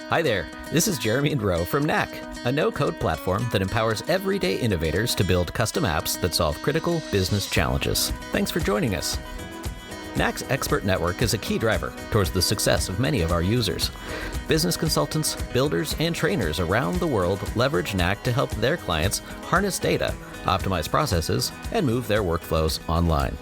Hi there, this is Jeremy and Ro from Knack, a no-code platform that empowers everyday innovators to build custom apps that solve critical business challenges. Thanks for joining us. Knack's expert network is a key driver towards the success of many of our users. Business consultants, builders, and trainers around the world leverage Knack to help their clients harness data, optimize processes, and move their workflows online.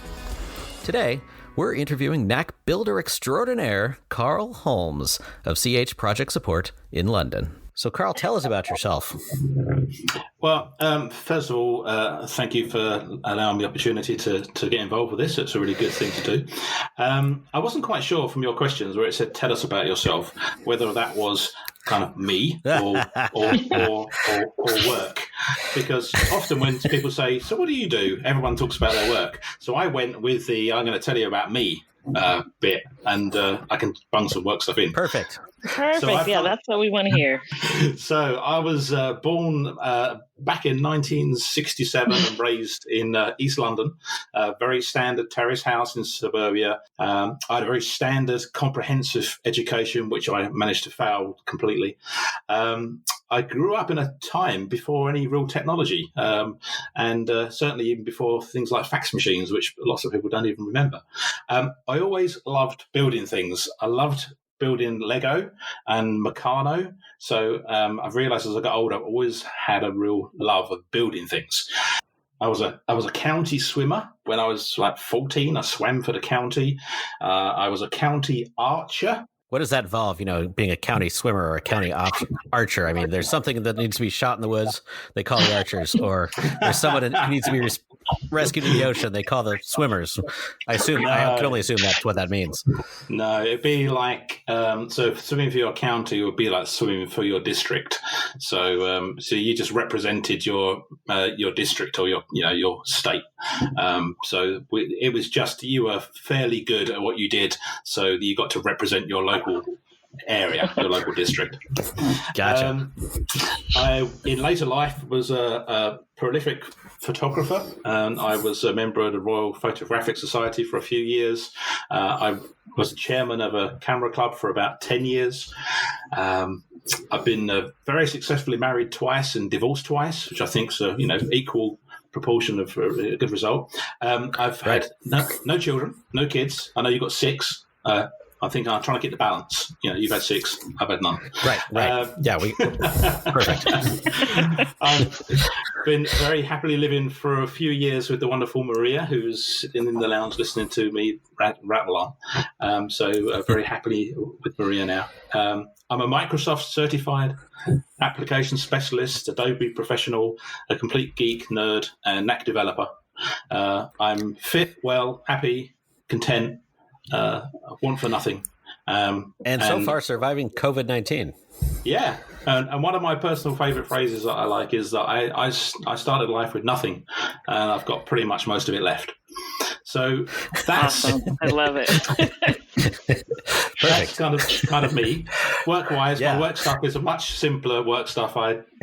Today, we're interviewing Knack builder extraordinaire Carl Holmes of CH Project Support in London. So, Carl, tell us about yourself. Well, first of all, thank you for allowing me the opportunity to get involved with this. It's a really good thing to do. I wasn't quite sure from your questions where it said, tell us about yourself, whether that was kind of me or work. Because often when people say, so what do you do? Everyone talks about their work. So I went with the, I'm going to tell you about me bit, and I can bung some work stuff in. Perfect. So that's what we want to hear. So I was born back in 1967 and raised in East London, a very standard terrace house in suburbia. I had a very standard comprehensive education, which I managed to fail completely. I grew up in a time before any real technology, and certainly even before things like fax machines, which lots of people don't even remember. I always loved building things. I loved building Lego and Meccano. So I've realized as I got older, I've always had a real love of building things. I was a county swimmer when I was like 14. I swam for the county. I was a county archer. What does that involve, being a county swimmer or a county archer? I mean, there's something that needs to be shot in the woods, they call the archers, or there's someone who needs to be rescued in the ocean, they call the swimmers. I can only assume that's what that means. No, it'd be like, so swimming for your county would be like swimming for your district. So you just represented your district or your state. It was just, you were fairly good at what you did, so you got to represent your local area, your local district. Gotcha. I, in later life, was a prolific photographer, and I was a member of the Royal Photographic Society for a few years. I was chairman of a camera club for about 10 years. I've been very successfully married twice and divorced twice, which I think is equal proportion of a good result. I've had no children, no kids. I know you've got 6. I think I'm trying to get the balance. You've had 6, I've had none. Right. Perfect. I've been very happily living for a few years with the wonderful Maria, who's sitting in the lounge listening to me rattle on. Very happily with Maria now. I'm a Microsoft certified application specialist, Adobe professional, a complete geek, nerd, and Knack developer. I'm fit, well, happy, content, want for nothing. And so far surviving COVID-19. Yeah. And one of my personal favorite phrases that I like is that I started life with nothing, and I've got pretty much most of it left. So that's awesome. I love it. That's kind of me. Work-wise, my work stuff is a much simpler work stuff.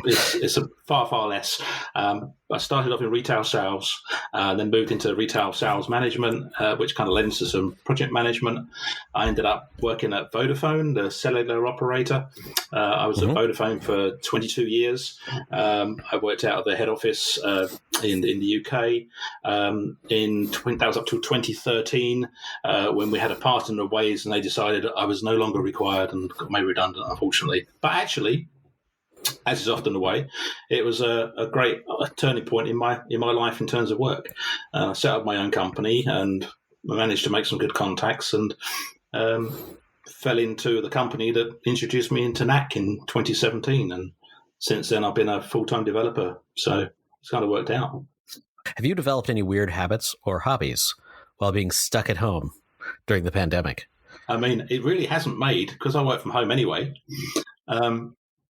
It's a far less. I started off in retail sales, then moved into retail sales management, which kind of lends to some project management. I ended up working at Vodafone, the cellular operator. I was at Vodafone for 22 years. I worked out of the head office in the UK. That was up till 2013 when we had a part in the ways, and they decided I was no longer required and got made redundant, unfortunately. But actually, as is often the way, it was a great turning point in my life in terms of work. I set up my own company and managed to make some good contacts, and fell into the company that introduced me into Knack in 2017. And since then, I've been a full-time developer. So it's kind of worked out. Have you developed any weird habits or hobbies while being stuck at home during the pandemic? I mean, it really hasn't made, because I work from home anyway,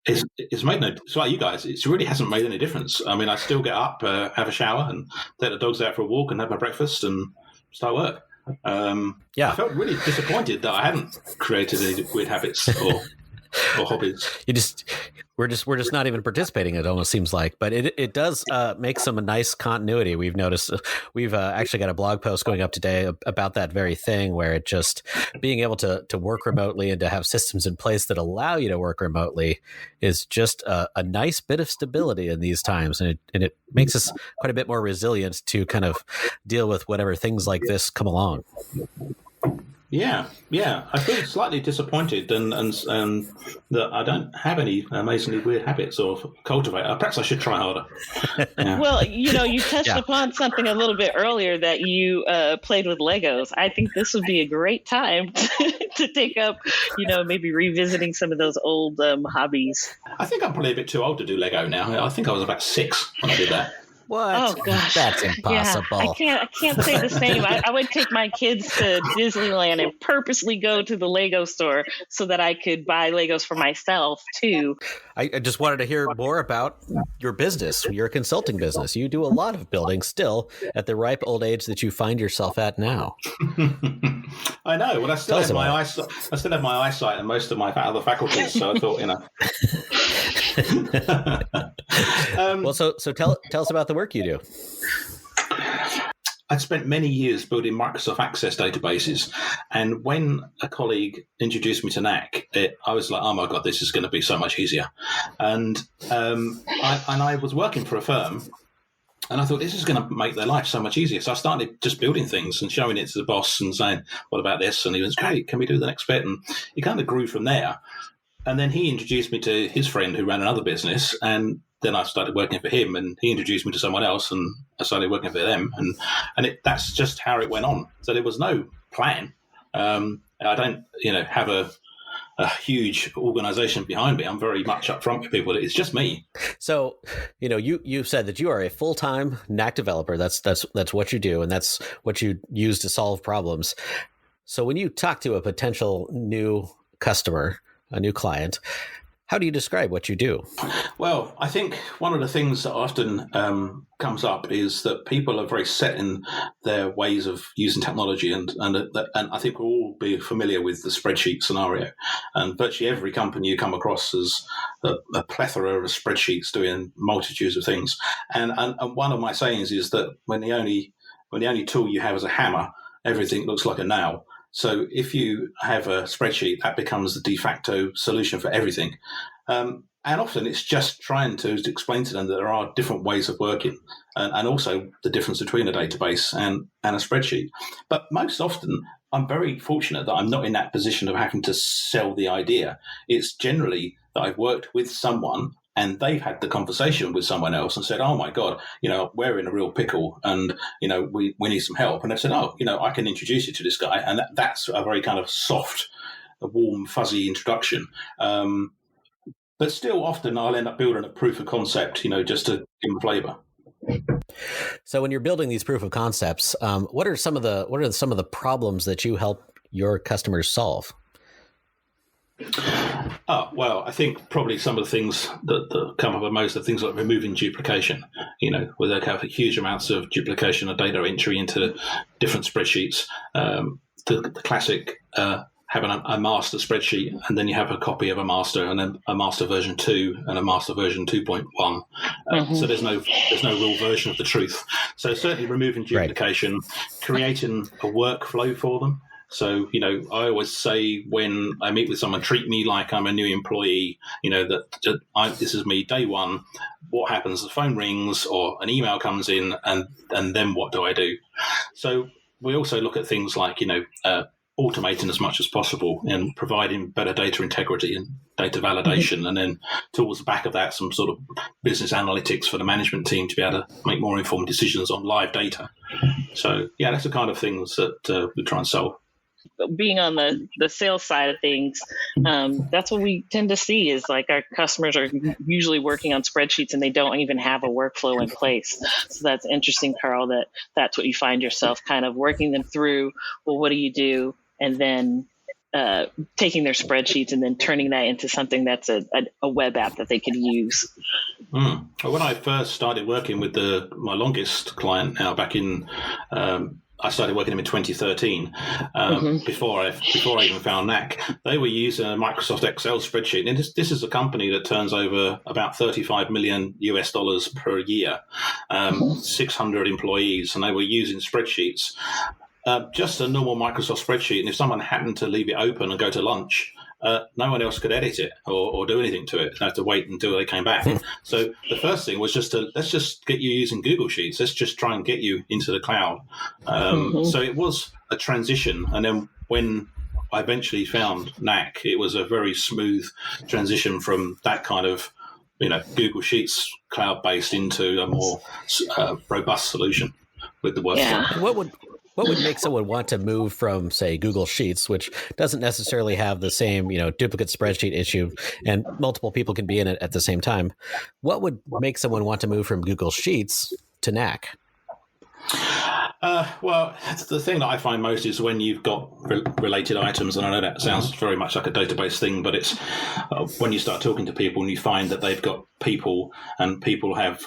it's made no, it's like you guys, it really hasn't made any difference. I mean, I still get up, have a shower and take the dogs out for a walk and have my breakfast and start work. I felt really disappointed that I hadn't created any weird habits or or hobbies. We're just not even participating. It almost seems like, but it does make some nice continuity. We've noticed. We've actually got a blog post going up today about that very thing, where it just being able to work remotely and to have systems in place that allow you to work remotely is just a nice bit of stability in these times, and it makes us quite a bit more resilient to kind of deal with whatever things like this come along. Yeah. I feel slightly disappointed and that I don't have any amazingly weird habits or cultivate. Perhaps I should try harder. Yeah. Well, you touched upon something a little bit earlier that you played with Legos. I think this would be a great time to take up, maybe revisiting some of those old hobbies. I think I'm probably a bit too old to do Lego now. I think I was about 6 when I did that. What? Oh gosh, that's impossible. Yeah, I can't say the same. I would take my kids to Disneyland and purposely go to the Lego store so that I could buy Legos for myself too. I just wanted to hear more about your business, your consulting business. You do a lot of building still at the ripe old age that you find yourself at now. I know. Well, I still have my eyesight. I still have my eyesight and most of my other faculties. So I thought, Well, so tell us about the work you do. I'd spent many years building Microsoft Access databases, and when a colleague introduced me to Knack, I was like, "Oh my god, this is going to be so much easier!" And I was working for a firm, and I thought this is going to make their life so much easier. So I started just building things and showing it to the boss and saying, "What about this?" And he was, "Great, can we do the next bit?" And it kind of grew from there. And then he introduced me to his friend who ran another business, and then I started working for him, and he introduced me to someone else, and I started working for them, and that's just how it went on. So there was no plan. I don't, have a huge organization behind me. I'm very much upfront with people. It's just me. So, you've said that you are a full-time Knack developer. That's what you do, and that's what you use to solve problems. So when you talk to a potential new customer, a new client, how do you describe what you do? Well, I think one of the things that often comes up is that people are very set in their ways of using technology, and I think we'll all be familiar with the spreadsheet scenario. And virtually every company you come across has a plethora of spreadsheets doing multitudes of things. And one of my sayings is that when the only tool you have is a hammer, everything looks like a nail. So if you have a spreadsheet, that becomes the de facto solution for everything. And often it's just trying to explain to them that there are different ways of working, and also the difference between a database and a spreadsheet. But most often, I'm very fortunate that I'm not in that position of having to sell the idea. It's generally that I've worked with someone and they've had the conversation with someone else and said, "Oh my God, we're in a real pickle, and we need some help." And they've said, "Oh, I can introduce you to this guy," and that's a very kind of soft, warm, fuzzy introduction. But still, often I'll end up building a proof of concept, just to give them a flavor. So when you're building these proof of concepts, what are some of the problems that you help your customers solve? Oh, well, I think probably some of the things that come up are most of the things like removing duplication, where they have huge amounts of duplication of data entry into different spreadsheets. The classic having a master spreadsheet, and then you have a copy of a master, and then a master version 2 and a master version 2.1. So there's no real version of the truth. So certainly removing duplication, Creating a workflow for them. So, I always say when I meet with someone, treat me like I'm a new employee, this is me day one. What happens? The phone rings or an email comes in, and then what do I do? So we also look at things like, automating as much as possible and providing better data integrity and data validation, and then towards the back of that, some sort of business analytics for the management team to be able to make more informed decisions on live data. So, yeah, that's the kind of things that we try and solve. Being on the sales side of things, that's what we tend to see is like our customers are usually working on spreadsheets and they don't even have a workflow in place. So that's interesting, Carl, that's what you find yourself kind of working them through. Well, what do you do? And then taking their spreadsheets and then turning that into something that's a web app that they could use. Well, when I first started working with my longest client now back in I started working in 2013. Before I even found Knack, they were using a Microsoft Excel spreadsheet. And this is a company that turns over about $35 million US per year, 600 employees, and they were using spreadsheets. Just a normal Microsoft spreadsheet, and if someone happened to leave it open and go to lunch, no one else could edit it or do anything to it. They had to wait until they came back. So the first thing was let's just get you using Google Sheets. Let's just try and get you into the cloud. So it was a transition. And then when I eventually found Knack, it was a very smooth transition from that kind of Google Sheets cloud-based into a more robust solution with the workflow. Yeah. What would make someone want to move from, say, Google Sheets, which doesn't necessarily have the same, duplicate spreadsheet issue, and multiple people can be in it at the same time? What would make someone want to move from Google Sheets to Knack? Well, the thing that I find most is when you've got related items, and I know that sounds very much like a database thing, but it's when you start talking to people and you find that they've got people, and people have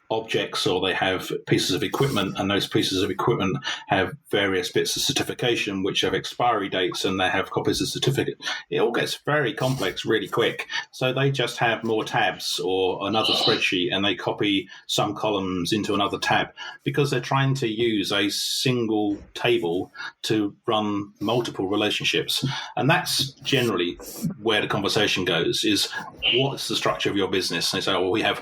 objects, or they have pieces of equipment, and those pieces of equipment have various bits of certification which have expiry dates, and they have copies of certificate. It all gets very complex really quick. So they just have more tabs or another spreadsheet, and they copy some columns into another tab because they're trying to use a single table to run multiple relationships. And that's generally where the conversation goes, is what's the structure of your business? And they say, well, we have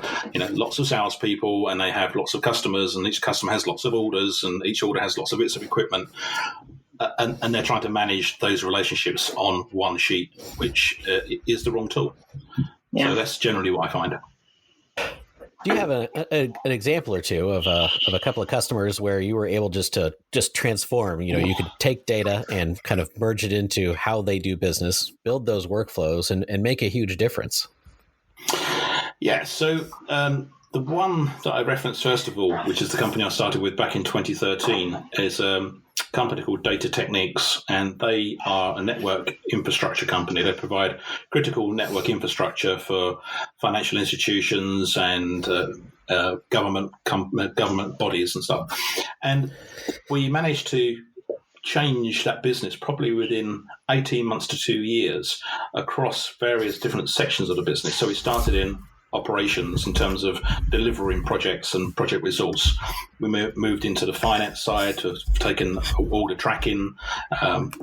lots of salespeople, and they have lots of customers, and each customer has lots of orders, and each order has lots of bits of equipment. And they're trying to manage those relationships on one sheet, which is the wrong tool. Yeah. So that's generally what I find. Do you have an example or two of a couple of customers where you were able to transform? You could take data and kind of merge it into how they do business, build those workflows, and make a huge difference. Yeah. So the one that I referenced first of all, which is the company I started with back in 2013, is a company called Data Techniques, and they are a network infrastructure company. They provide critical network infrastructure for financial institutions and government bodies and stuff. And we managed to change that business probably within 18 months to 2 years across various different sections of the business. So we started in operations in terms of delivering projects and project resource. We moved into the finance side to taking order tracking,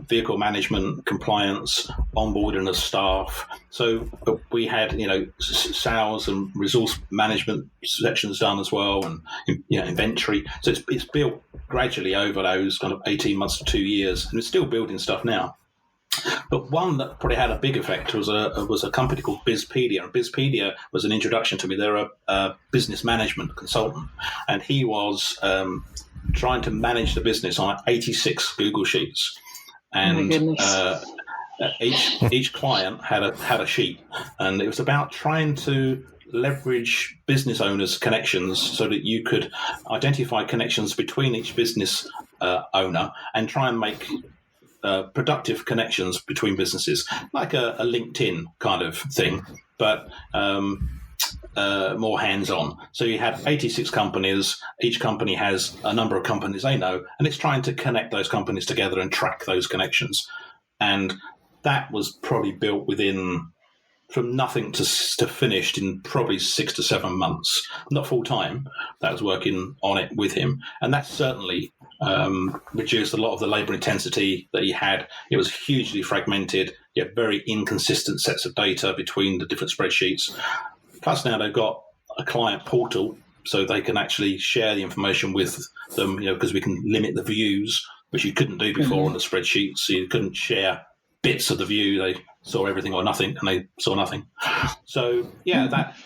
vehicle management, compliance, onboarding of staff. So we had sales and resource management sections done as well, and inventory. So it's built gradually over those kind of 18 months to 2 years, and it's still building stuff now. But one that probably had a big effect was a company called Bizpedia. And Bizpedia was an introduction to me. They're a business management consultant, and he was trying to manage the business on 86 Google Sheets. And each client had a sheet, and it was about trying to leverage business owners' connections so that you could identify connections between each business owner and try and make productive connections between businesses, like a LinkedIn kind of thing, but more hands-on. So you had 86 companies. Each company has a number of companies they know, and it's trying to connect those companies together and track those connections. And that was probably built from nothing to finished in probably 6 to 7 months. Not full time. That was working on it with him, and that certainly reduced a lot of the labor intensity that he had. It was hugely fragmented. You had very inconsistent sets of data between the different spreadsheets. Plus, now they've got a client portal, so they can actually share the information with them. Because we can limit the views, which you couldn't do before on the spreadsheet. So you couldn't share bits of the view. They saw everything or nothing, and they saw nothing. So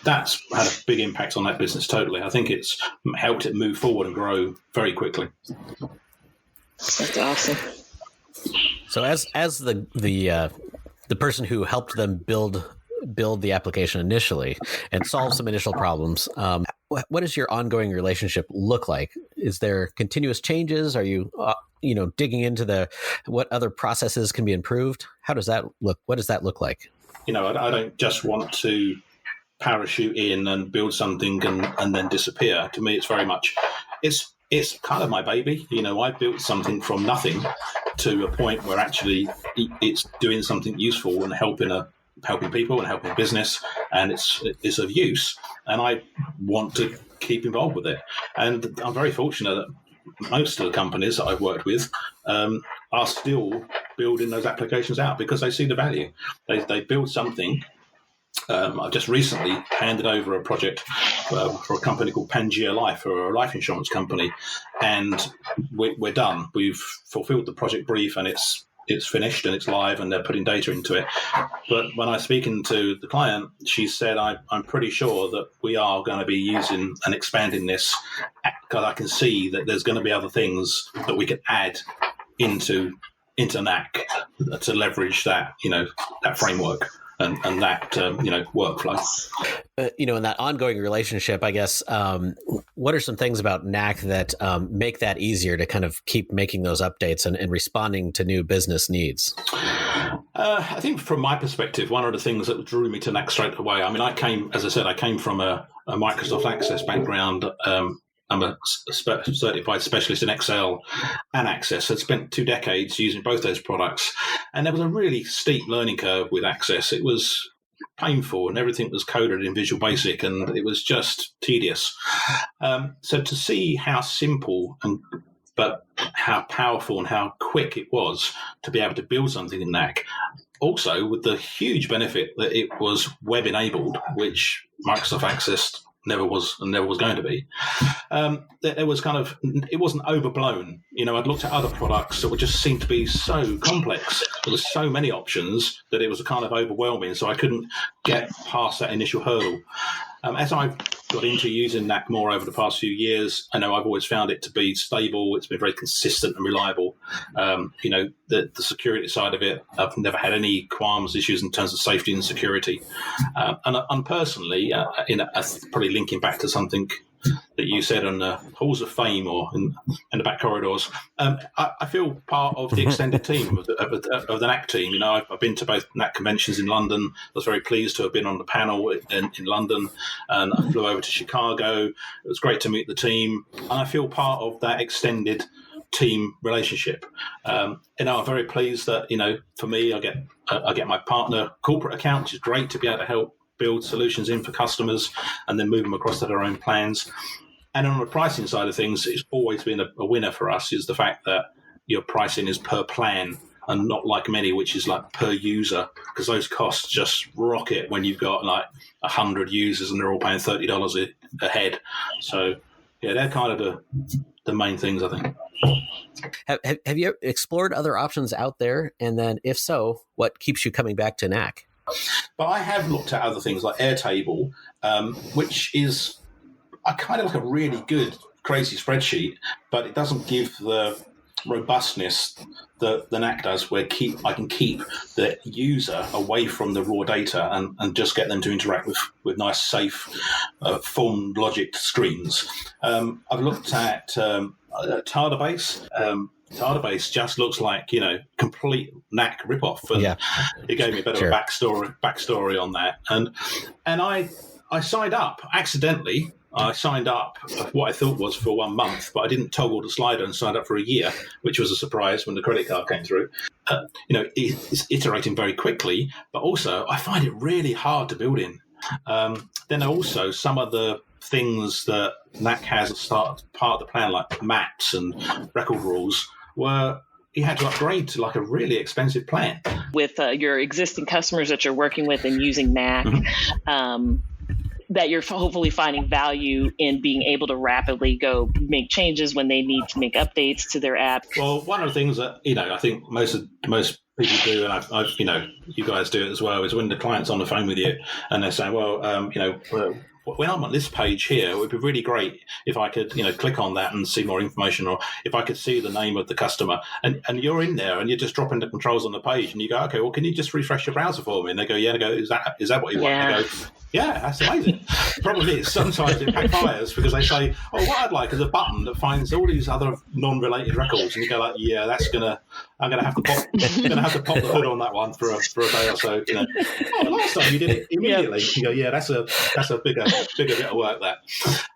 that's had a big impact on that business totally. I think it's helped it move forward and grow very quickly. That's awesome. So as the person who helped them build the application initially and solve some initial problems, what does your ongoing relationship look like? Is there continuous changes? Are you digging into what other processes can be improved? How does that look? What does that look like? I don't just want to parachute in and build something and then disappear. To me, it's very much, it's it's kind of my baby. I built something from nothing to a point where actually it's doing something useful and helping people and helping business, and it's of use, and I want to keep involved with it. And I'm very fortunate that most of the companies that I've worked with are still building those applications out because they see the value. They build something. I've just recently handed over a project for a company called Pangea Life, or a life insurance company, and we're done. We've fulfilled the project brief, and it's finished and it's live, and they're putting data into it. But when I was speaking to the client, she said, I'm pretty sure that we are going to be using and expanding this, because I can see that there's going to be other things that we can add into Knack to leverage that, that framework and that, workflow. In that ongoing relationship, I guess, what are some things about Knack that make that easier to kind of keep making those updates and responding to new business needs? I think from my perspective, one of the things that drew me to Knack straight away, I came from a Microsoft Access background. I'm a certified specialist in Excel and Access. I'd spent 2 decades using both those products. And there was a really steep learning curve with Access. It was painful, and everything was coded in Visual Basic, and it was just tedious. So to see how simple but how powerful and how quick it was to be able to build something in Knack, also with the huge benefit that it was web-enabled, which Microsoft Access never was and never was going to be. There was it wasn't overblown. I'd looked at other products that would just seem to be so complex. There was so many options that it was kind of overwhelming, so I couldn't get past that initial hurdle. As I've got into using Knack more over the past few years, I know I've always found it to be stable. It's been very consistent and reliable. The security side of it, I've never had any qualms, issues in terms of safety and security. And personally, probably linking back to something that you said on the halls of fame or in the back corridors, I feel part of the extended team of the Knack team. I've been to both Knack conventions in London. I was very pleased to have been on the panel in London, and I flew over to Chicago. It was great to meet the team, and I feel part of that extended team relationship. I'm very pleased that for me, I get my partner corporate account, which is great to be able to help build solutions in for customers and then move them across to their own plans. And on the pricing side of things, it's always been a winner for us, is the fact that your pricing is per plan and not like many, which is like per user, because those costs just rocket when you've got like 100 users and they're all paying $30 a head. So yeah, they're kind of the main things, I think. Have you explored other options out there? And then if so, what keeps you coming back to Knack? But I have looked at other things like Airtable, which is kind of like a really good, crazy spreadsheet, but it doesn't give the robustness that the Knack does, where I can keep the user away from the raw data and just get them to interact with nice, safe, formed logic screens. I've looked at Tardabase. Tardabase just looks like, complete Knack ripoff. And it gave me a bit of a backstory on that. And I signed up accidentally. I signed up what I thought was for 1 month, but I didn't toggle the slider and signed up for a year, which was a surprise when the credit card came through. It's iterating very quickly, but also I find it really hard to build in. Then also some of the things that Knack has as part of the plan, like maps and record rules, were you had to upgrade to like a really expensive plan. With your existing customers that you're working with and using Knack, that you're hopefully finding value in being able to rapidly go make changes when they need to make updates to their app. Well, one of the things that, I think most people do, and I've you guys do it as well, is when the client's on the phone with you and they're saying, when I'm on this page here, it would be really great if I could, click on that and see more information, or if I could see the name of the customer. And you're in there and you're just dropping the controls on the page, and you go, okay, well, can you just refresh your browser for me? And they go, yeah. And I go, is that what you want? And they go, Yeah, that's amazing. Problem is, sometimes it backfires because they say, "Oh, what I'd like is a button that finds all these other non-related records," and you go like, "Yeah, I'm gonna have to pop the hood on that one for a day or so." You know, oh, last time you did it immediately. Yeah. You go, "Yeah, that's a bigger bit of work there."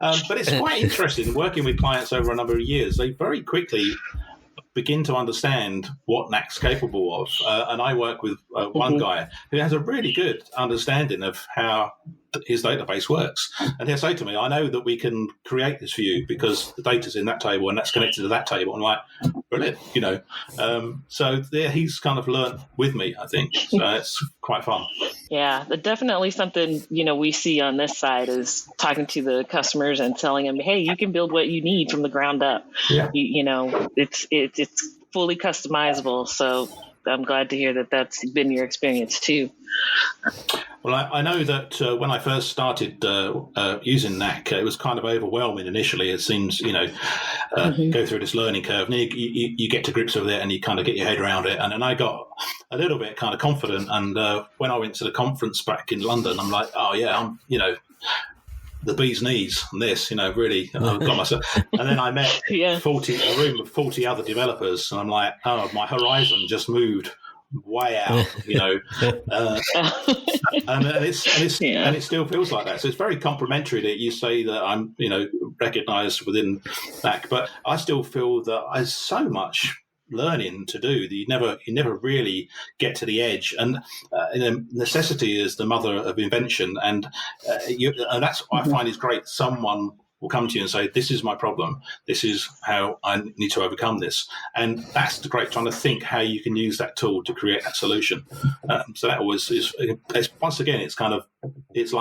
But it's quite interesting working with clients over a number of years. They very quickly begin to understand what Knack's capable of. And I work with one guy who has a really good understanding of how his database works. And he'll say to me, "I know that we can create this for you because the data's in that table and that's connected to that table." I'm like, brilliant, you know. So there, he's kind of learned with me, I think. So it's quite fun. Yeah, definitely something, we see on this side is talking to the customers and telling them, hey, you can build what you need from the ground up. Yeah. It's fully customizable. So I'm glad to hear that that's been your experience too. Well, I know that when I first started using Knack, it was kind of overwhelming initially. It seems, go through this learning curve, and you get to grips with it and you kind of get your head around it. And then I got a little bit kind of confident. And when I went to the conference back in London, I'm like, oh, yeah, I'm, the bee's knees and this, really, I've got myself. And then I met a room of 40 other developers, and I'm like, oh, my horizon just moved way out, and it still feels like that. So it's very complimentary that you say that I'm, recognised within Knack, but I still feel that there's so much learning to do that you never really get to the edge, and necessity is the mother of invention, and that's what I find is great. Someone will come to you and say, "This is my problem. This is how I need to overcome this," and that's the great, trying to think how you can use that tool to create that solution. So that always is. It's, once again, it's like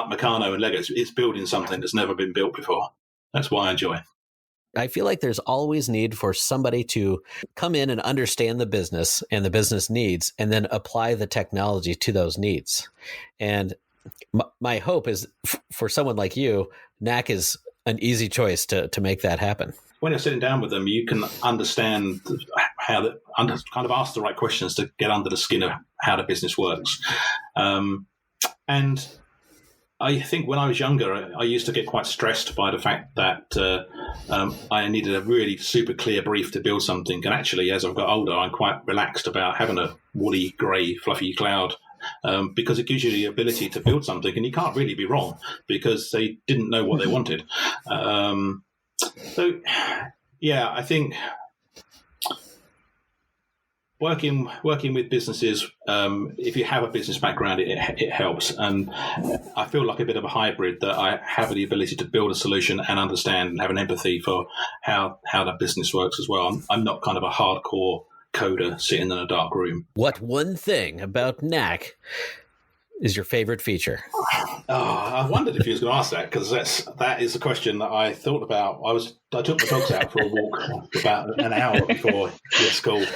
Meccano and Lego. It's building something that's never been built before. That's why I enjoy it. I feel like there's always need for somebody to come in and understand the business and the business needs, and then apply the technology to those needs. And my hope is for someone like you, Knack is an easy choice to make that happen. When you're sitting down with them, you can understand kind of ask the right questions to get under the skin of how the business works. And I think when I was younger, I used to get quite stressed by the fact that I needed a really super clear brief to build something. And actually, as I've got older, I'm quite relaxed about having a woolly, grey, fluffy cloud, because it gives you the ability to build something, and you can't really be wrong because they didn't know what they wanted. So, yeah, I think working with businesses, if you have a business background, it helps. And I feel like a bit of a hybrid, that I have the ability to build a solution and understand and have an empathy for how that business works as well. I'm not kind of a hardcore coder sitting in a dark room. What one thing about Knack is your favorite feature? I wondered if you was going to ask that, because that is a question that I thought about. I took my dogs out for a walk about an hour before school,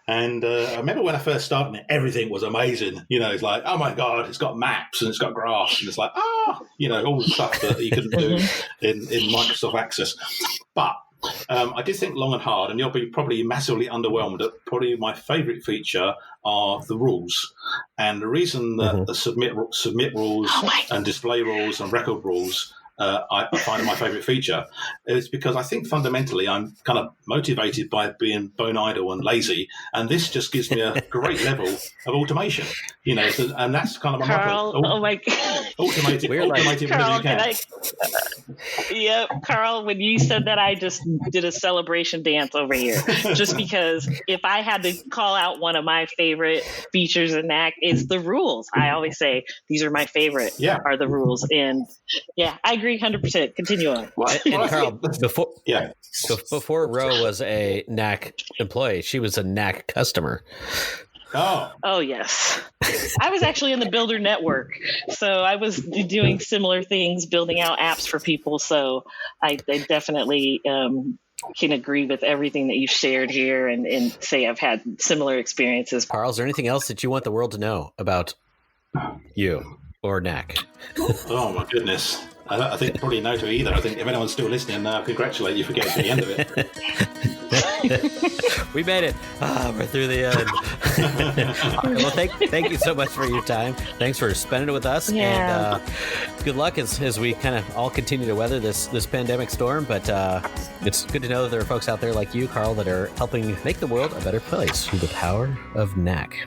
and I remember when I first started it, everything was amazing. It's like, oh my god, it's got maps and it's got graphs, and it's like, all the stuff that you couldn't do in Microsoft Access. But I did think long and hard, and you'll be probably massively underwhelmed at probably my favourite feature are the rules. And the reason that the submit rules and display rules and record rules I find my favourite feature is because I think fundamentally I'm kind of motivated by being bone idle and lazy, and this just gives me a great level of automation, and that's kind of my Carl, motto. Oh my God. Automate Carl, whenever you can. Carl, when you said that, I just did a celebration dance over here, just because if I had to call out one of my favorite features in Knack, it's the rules. I always say these are my favorite, are the rules. And I agree 100%. Continue on. And Carl, before Ro was a Knack employee, she was a Knack customer. Oh, yes. I was actually in the builder network. So I was doing similar things, building out apps for people. So I definitely can agree with everything that you've shared here and say I've had similar experiences. Carl, is there anything else that you want the world to know about you or Knack? Oh, my goodness. I think probably no to either. I think if anyone's still listening, congratulate you for getting to the end of it. We made it. We're through the end. Well, thank you so much for your time. Thanks for spending it with us. Yeah. And good luck as we kind of all continue to weather this pandemic storm. But it's good to know that there are folks out there like you, Carl, that are helping make the world a better place through the power of Knack.